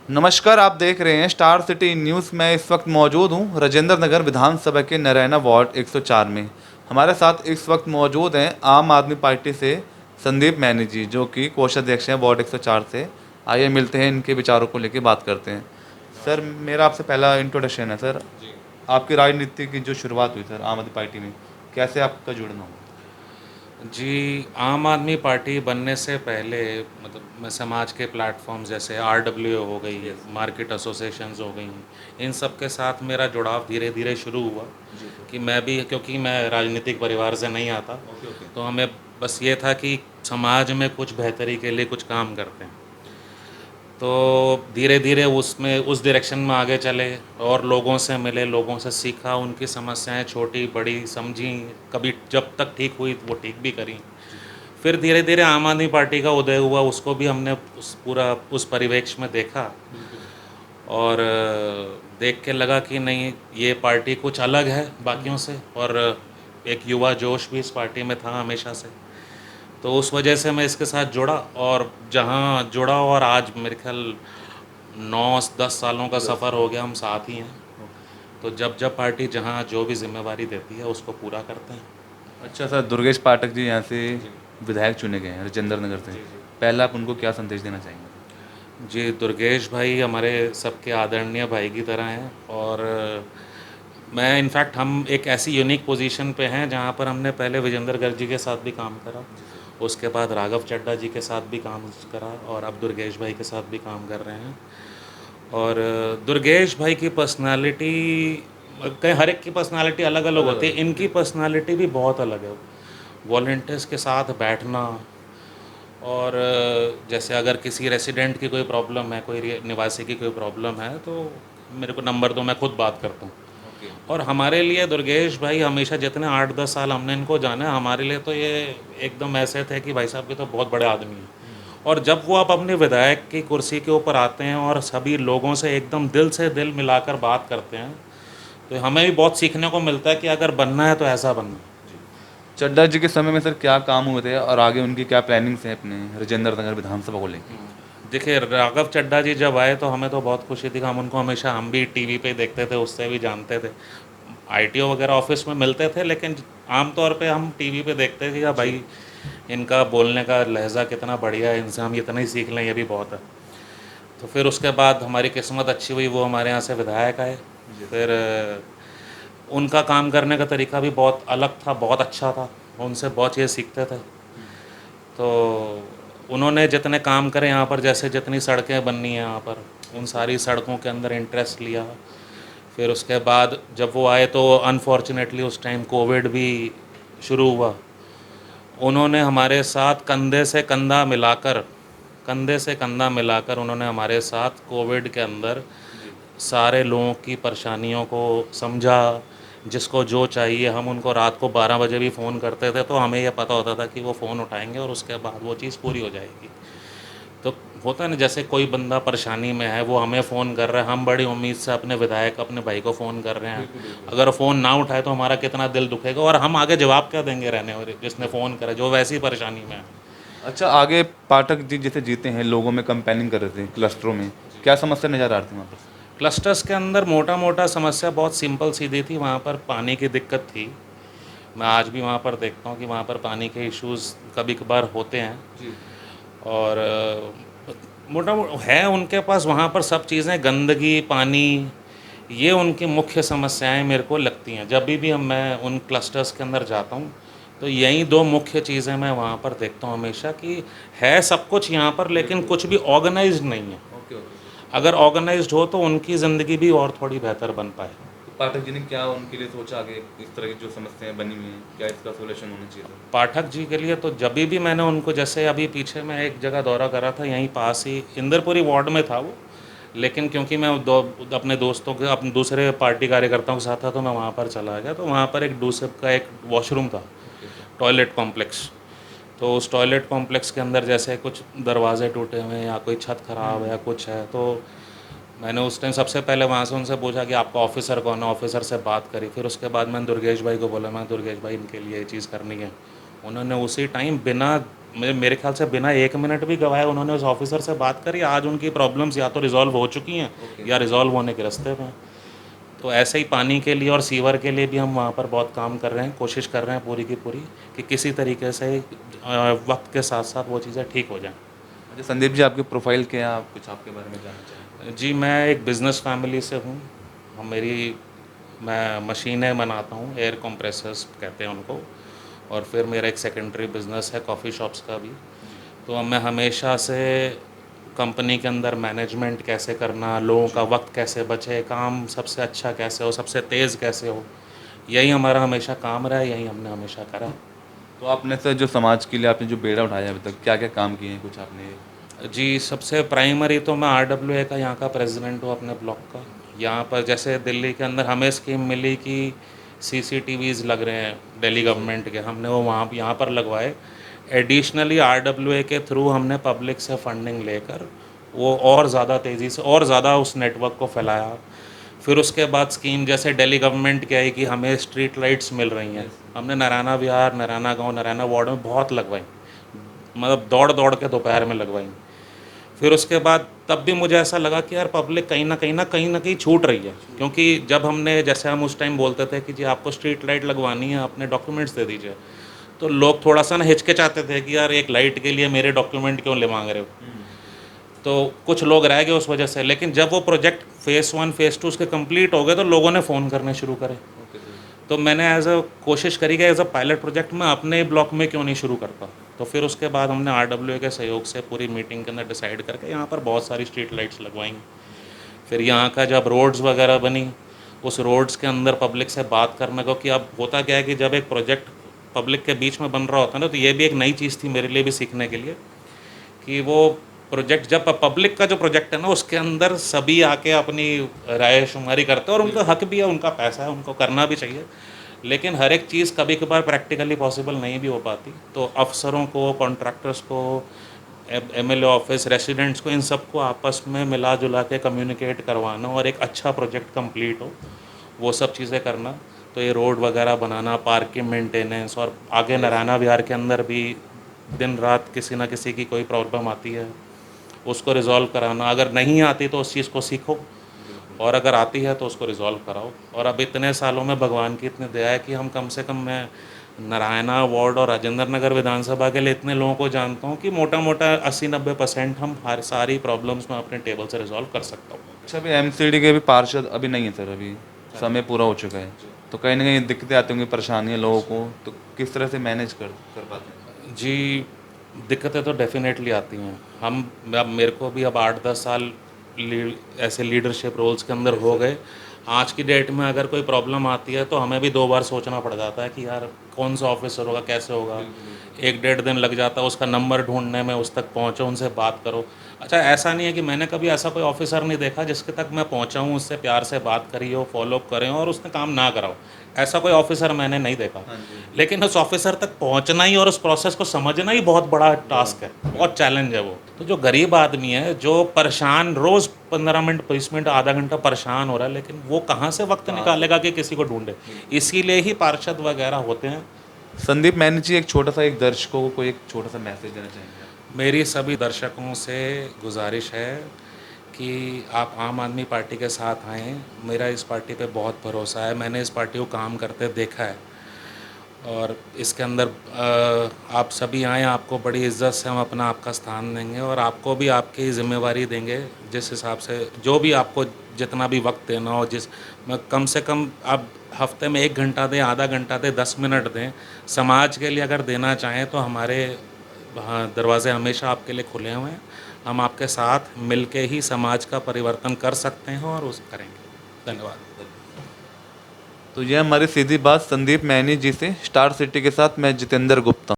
नमस्कार, आप देख रहे हैं स्टार सिटी न्यूज़। मैं इस वक्त मौजूद हूं राजेंद्र नगर विधानसभा के नरैना वार्ड 104 में। हमारे साथ इस वक्त मौजूद हैं आम आदमी पार्टी से संदीप मैनी जी, जो कि कोषाध्यक्ष हैं वार्ड 104 से। आइए मिलते हैं, इनके विचारों को लेकर बात करते हैं। सर, मेरा आपसे पहला इंट्रोडक्शन है सर। आपकी राजनीति की जो शुरुआत हुई सर आम आदमी पार्टी में, कैसे आपका जुड़ना हुआ? जी, आम आदमी पार्टी बनने से पहले मतलब मैं समाज के प्लेटफॉर्म जैसे आरडब्ल्यू हो गई, मार्केट एसोसिएशंस हो गई, इन सब के साथ मेरा जुड़ाव धीरे धीरे शुरू हुआ कि मैं भी, क्योंकि मैं राजनीतिक परिवार से नहीं आता, तो हमें बस ये था कि समाज में कुछ बेहतरी के लिए कुछ काम करते हैं। तो धीरे धीरे उसमें उस डायरेक्शन में आगे चले और लोगों से मिले, लोगों से सीखा, उनकी समस्याएं छोटी बड़ी समझी, कभी जब तक ठीक हुई वो ठीक भी करी। फिर धीरे धीरे आम आदमी पार्टी का उदय हुआ, उसको भी हमने उस परिवेश में देखा और देख के लगा कि नहीं, ये पार्टी कुछ अलग है बाकियों से, और एक युवा जोश भी इस पार्टी में था हमेशा से। तो उस वजह से मैं इसके साथ जुड़ा, और जहाँ जुड़ा और आज मेरे ख्याल 9-10 सालों का सफ़र हो गया, हम साथ ही हैं। तो जब जब पार्टी जहाँ जो भी जिम्मेवारी देती है उसको पूरा करते हैं। अच्छा सर, दुर्गेश पाठक जी यहाँ से विधायक चुने गए हैं राजेंद्र नगर से। पहला आप उनको क्या संदेश देना चाहेंगे? जी, दुर्गेश भाई हमारे सबके आदरणीय भाई की तरह हैं, और मैं इनफैक्ट हम एक ऐसी यूनिक पोजीशन पे हैं जहाँ पर हमने पहले विजेंद्र गर्ग जी के साथ भी काम करा, उसके बाद राघव चड्ढा जी के साथ भी काम करा, और अब दुर्गेश भाई के साथ भी काम कर रहे हैं। और दुर्गेश भाई की पर्सनालिटी, कहीं हर एक की पर्सनालिटी अलग अलग होती है, इनकी पर्सनालिटी भी बहुत अलग है। वॉल्टियर्स के साथ बैठना, और जैसे अगर किसी रेसिडेंट की कोई प्रॉब्लम है, कोई निवासी की कोई प्रॉब्लम है, तो मेरे को नंबर दो, मैं खुद बात करता हूँ। और हमारे लिए दुर्गेश भाई हमेशा, जितने 8-10 साल हमने इनको जाना है, हमारे लिए तो ये एकदम ऐसे थे कि भाई साहब के तो बहुत बड़े आदमी हैं। और जब वो आप अपने विधायक की कुर्सी के ऊपर आते हैं और सभी लोगों से एकदम दिल से दिल मिलाकर बात करते हैं, तो हमें भी बहुत सीखने को मिलता है कि अगर बनना है तो ऐसा बनना। चड्ढा जी के समय में सर क्या काम हुए थे और आगे उनकी क्या प्लानिंग्स हैं अपने राजेंद्र नगर विधानसभा को लेकर? देखिए, राघव चड्ढा जी जब आए तो हमें तो बहुत खुशी थी। हम उनको हमेशा, हम भी टीवी पे देखते थे, उससे भी जानते थे। आईटीओ वगैरह ऑफिस में मिलते थे, लेकिन आम तौर पे हम टीवी पे देखते थे कि भाई इनका बोलने का लहजा कितना बढ़िया है, इनसे हम इतना ही सीख लें, ये भी बहुत है। तो फिर उसके बाद हमारी किस्मत अच्छी हुई, वो हमारे यहाँ से विधायक आए। फिर उनका काम करने का तरीका भी बहुत अलग था, बहुत अच्छा था, उनसे बहुत चीज़ें सीखते थे। तो उन्होंने जितने काम करे यहाँ पर, जैसे जितनी सड़कें बननी हैं यहाँ पर, उन सारी सड़कों के अंदर इंटरेस्ट लिया। फिर उसके बाद जब वो आए तो अनफॉर्चुनेटली उस टाइम कोविड भी शुरू हुआ। उन्होंने हमारे साथ कंधे से कंधा मिलाकर उन्होंने हमारे साथ कोविड के अंदर सारे लोगों की परेशानियों को समझा। जिसको जो चाहिए, हम उनको रात को 12 बजे भी फ़ोन करते थे, तो हमें यह पता होता था कि वो फ़ोन उठाएंगे और उसके बाद वो चीज़ पूरी हो जाएगी। तो होता है ना, जैसे कोई बंदा परेशानी में है, वो हमें फ़ोन कर रहा है, हम बड़ी उम्मीद से अपने विधायक, अपने भाई को फ़ोन कर रहे हैं। अगर फ़ोन ना उठाए तो हमारा कितना दिल दुखेगा, और हम आगे जवाब क्या देंगे रहने वाले जिसने फ़ोन करा, जो वैसी ही परेशानी में है। अच्छा, आगे पाठक जी जैसे जीते हैं, लोगों में कंपेनिंग कर रहे थे क्लस्टरों में, क्या समस्या नज़र आ रही थी वहाँ पर? क्लस्टर्स के अंदर मोटा मोटा समस्या बहुत सिंपल सीधी थी। वहाँ पर पानी की दिक्कत थी। मैं आज भी वहाँ पर देखता हूँ कि वहाँ पर पानी के इश्यूज़ कभी कभार होते हैं। और मोटा है उनके पास वहाँ पर सब चीज़ें, गंदगी, पानी, ये उनकी मुख्य समस्याएं मेरे को लगती हैं। जब भी मैं उन क्लस्टर्स के अंदर जाता हूँ, तो यही दो मुख्य चीज़ें मैं वहाँ पर देखता हूँ हमेशा, कि है सब कुछ यहाँ पर, लेकिन कुछ भी ऑर्गेनाइज्ड नहीं है। अगर ऑर्गेनाइज्ड हो तो उनकी ज़िंदगी भी और थोड़ी बेहतर बन पाए। तो पाठक जी ने क्या उनके लिए सोचा आगे, इस तरह की जो समस्याएं बनी हुई हैं, क्या इसका सोल्यूशन होना चाहिए था? पाठक जी के लिए तो जब भी मैंने उनको, जैसे अभी पीछे मैं एक जगह दौरा करा था, यहीं पास ही इंदरपुरी वार्ड में था वो, लेकिन क्योंकि मैं अपने दोस्तों के, अपने दूसरे पार्टी कार्यकर्ताओं के साथ था, तो मैं वहाँ पर चला गया। तो वहाँ पर एक डूसप का एक वॉशरूम था, टॉयलेट कॉम्प्लेक्स। तो उस टॉयलेट कॉम्प्लेक्स के अंदर जैसे कुछ दरवाजे टूटे हुए हैं या कोई छत ख़राब है या कुछ है, तो मैंने उस टाइम सबसे पहले वहाँ से उनसे पूछा कि आपका ऑफिसर कौन है, ऑफिसर से बात करी। फिर उसके बाद मैंने दुर्गेश भाई को बोला, मैं दुर्गेश भाई इनके लिए ये चीज़ करनी है। उन्होंने उसी टाइम बिना मेरे ख्याल से बिना 1 मिनट भी गवाए उन्होंने उस ऑफिसर से बात करी। आज उनकी प्रॉब्लम्स या तो रिज़ॉल्व हो चुकी हैं या रिज़ॉल्व होने के रास्ते में हैं। तो ऐसे ही पानी के लिए और सीवर के लिए भी हम वहाँ पर बहुत काम कर रहे हैं, कोशिश कर रहे हैं पूरी की पूरी कि किसी तरीके से वक्त के साथ साथ वो चीज़ें ठीक हो जाएं। अच्छा संदीप जी, आपकी प्रोफाइल क्या है, आप कुछ आपके बारे में जानना चाहेंगे? जी, मैं एक बिज़नेस फैमिली से हूँ। मैं मशीनें बनाता हूँ, एयर कंप्रेसर्स कहते हैं उनको। और फिर मेरा एक सेकेंडरी बिज़नेस है कॉफ़ी शॉप्स का भी। तो मैं हमेशा से कंपनी के अंदर मैनेजमेंट कैसे करना, लोगों का वक्त कैसे बचे, काम सबसे अच्छा कैसे हो, सबसे तेज़ कैसे हो, यही हमारा हमेशा काम रहा है, यही हमने हमेशा करा। तो आपने सर जो समाज के लिए आपने जो बेड़ा उठाया अभी तक, क्या क्या काम किए हैं कुछ आपने? जी, सबसे प्राइमरी तो मैं आरडब्ल्यूए का यहाँ का प्रेसिडेंट हूँ अपने ब्लॉक का। यहाँ पर जैसे दिल्ली के अंदर हमें स्कीम मिली कि सीसीटीवीज़ लग रहे हैं दिल्ली गवर्नमेंट के, हमने वो वहाँ यहाँ पर लगवाए। एडिशनली आरडब्ल्यूए के थ्रू हमने पब्लिक से फंडिंग लेकर वो और ज़्यादा तेज़ी से और ज़्यादा उस नेटवर्क को फैलाया। फिर उसके बाद स्कीम जैसे दिल्ली गवर्नमेंट की आई कि हमें स्ट्रीट लाइट्स मिल रही हैं, हमने नारायणा विहार, नारायणा गाँव, नारायणा वार्ड में बहुत लगवाई, मतलब दौड़ दौड़ के दोपहर में लगवाई। फिर उसके बाद तब भी मुझे ऐसा लगा कि यार पब्लिक कहीं ना कहीं छूट रही है। क्योंकि जब हमने, जैसे हम उस टाइम बोलते थे कि जी आपको स्ट्रीट लाइट लगवानी है, अपने डॉक्यूमेंट्स दे दीजिए, तो लोग थोड़ा सा ना हिचकिचाते थे कि यार एक लाइट के लिए मेरे डॉक्यूमेंट क्यों ले मांग रहे हो। तो कुछ लोग रह गए उस वजह से। लेकिन जब वो प्रोजेक्ट फ़ेज़ 1 फ़ेज़ 2 उसके कंप्लीट हो गए तो लोगों ने फ़ोन करने शुरू करे। Okay sir. तो मैंने कोशिश करी कि एज़ अ पायलट प्रोजेक्ट मैं अपने ब्लॉक में क्यों नहीं शुरू करता। तो फिर उसके बाद हमने आरडब्ल्यूए के सहयोग से पूरी मीटिंग के अंदर डिसाइड करके यहाँ पर बहुत सारी स्ट्रीट लाइट्स लगवाई। फिर यहाँ का जब रोड्स वगैरह बनी, उस रोड्स के अंदर पब्लिक से बात करने को, कि अब होता क्या है कि जब एक प्रोजेक्ट पब्लिक के बीच में बन रहा होता है ना, तो ये भी एक नई चीज़ थी मेरे लिए भी सीखने के लिए कि वो प्रोजेक्ट जब पब्लिक का जो प्रोजेक्ट है ना, उसके अंदर सभी आके अपनी राय शुमारी करते हैं और उनका हक भी है, उनका पैसा है, उनको करना भी चाहिए। लेकिन हर एक चीज़ कभी कभार प्रैक्टिकली पॉसिबल नहीं भी हो पाती। तो अफसरों को, कॉन्ट्रैक्टर्स को, एमएलए ऑफिस, रेसिडेंट्स को, इन सबको आपस में मिला जुला के कम्युनिकेट करवाना और एक अच्छा प्रोजेक्ट कंप्लीट हो, वो सब चीज़ें करना। तो ये रोड वगैरह बनाना, पार्किंग मेंटेनेंस, और आगे नारायणा विहार के अंदर भी दिन रात किसी ना किसी की कोई प्रॉब्लम आती है, उसको रिज़ॉल्व कराना। अगर नहीं आती तो उस चीज़ को सीखो, और अगर आती है तो उसको रिज़ॉल्व कराओ। और अब इतने सालों में भगवान की इतनी दया है कि हम कम से कम, मैं नारायणा वार्ड और राजेंद्र नगर विधानसभा के लिए इतने लोगों को जानता हूँ कि मोटा मोटा 80-90% हम हर सारी प्रॉब्लम्स में अपने टेबल से रिज़ॉल्व कर सकता हूँ। अच्छा, अभी एमसीडी के भी पार्षद अभी नहीं है सर, अभी समय पूरा हो चुका है, तो कहीं ना कहीं दिक्कतें आती होंगी, परेशानियाँ लोगों को, तो किस तरह से मैनेज कर कर पाते हैं? जी, दिक्कतें तो डेफ़िनेटली आती हैं। अब मेरे को भी अब 8-10 साल ऐसे लीडरशिप रोल्स के अंदर हो गए। आज की डेट में अगर कोई प्रॉब्लम आती है तो हमें भी 2 बार सोचना पड़ जाता है कि यार कौन सा ऑफिसर होगा, कैसे होगा। 1 डेढ़ दिन लग जाता है उसका नंबर ढूंढने में, उस तक पहुँचो, उनसे बात करो। अच्छा, ऐसा नहीं है कि मैंने कभी ऐसा कोई ऑफिसर नहीं देखा जिसके तक मैं पहुँचा हूँ, उससे प्यार से बात करी हो, फॉलो करें और उसने काम ना करा हो। ऐसा कोई ऑफिसर मैंने नहीं देखा। हाँ जी। लेकिन उस ऑफिसर तक पहुंचना ही और उस प्रोसेस को समझना ही बहुत बड़ा टास्क है, बहुत चैलेंज है वो। तो जो गरीब आदमी है, जो परेशान, रोज़ 15 मिनट, 20 मिनट, आधा घंटा परेशान हो रहा है, लेकिन वो कहाँ से वक्त निकालेगा कि किसी को ढूंढे। इसीलिए ही पार्षद वगैरह होते हैं। संदीप मैनी जी, एक छोटा सा, एक दर्शकों को कोई एक छोटा सा मैसेज देना चाहेंगे आप? मेरी सभी दर्शकों से गुजारिश है कि आप आम आदमी पार्टी के साथ आएँ। मेरा इस पार्टी पे बहुत भरोसा है, मैंने इस पार्टी को काम करते देखा है। और इसके अंदर आप सभी आएँ, आपको बड़ी इज़्ज़त से हम अपना आपका स्थान देंगे और आपको भी आपकी ज़िम्मेवारी देंगे। जिस हिसाब से जो भी आपको जितना भी वक्त देना हो, मैं कम से कम आप हफ्ते में 1 घंटा दें, आधा घंटा दें, 10 मिनट दें, समाज के लिए अगर देना चाहें तो हमारे दरवाज़े हमेशा आपके लिए खुले हुए हैं। हम आपके साथ मिल के ही समाज का परिवर्तन कर सकते हैं और उस करेंगे। धन्यवाद। तो यह हमारी सीधी बात संदीप मैनी जी से। स्टार सिटी के साथ मैं जितेंद्र गुप्ता।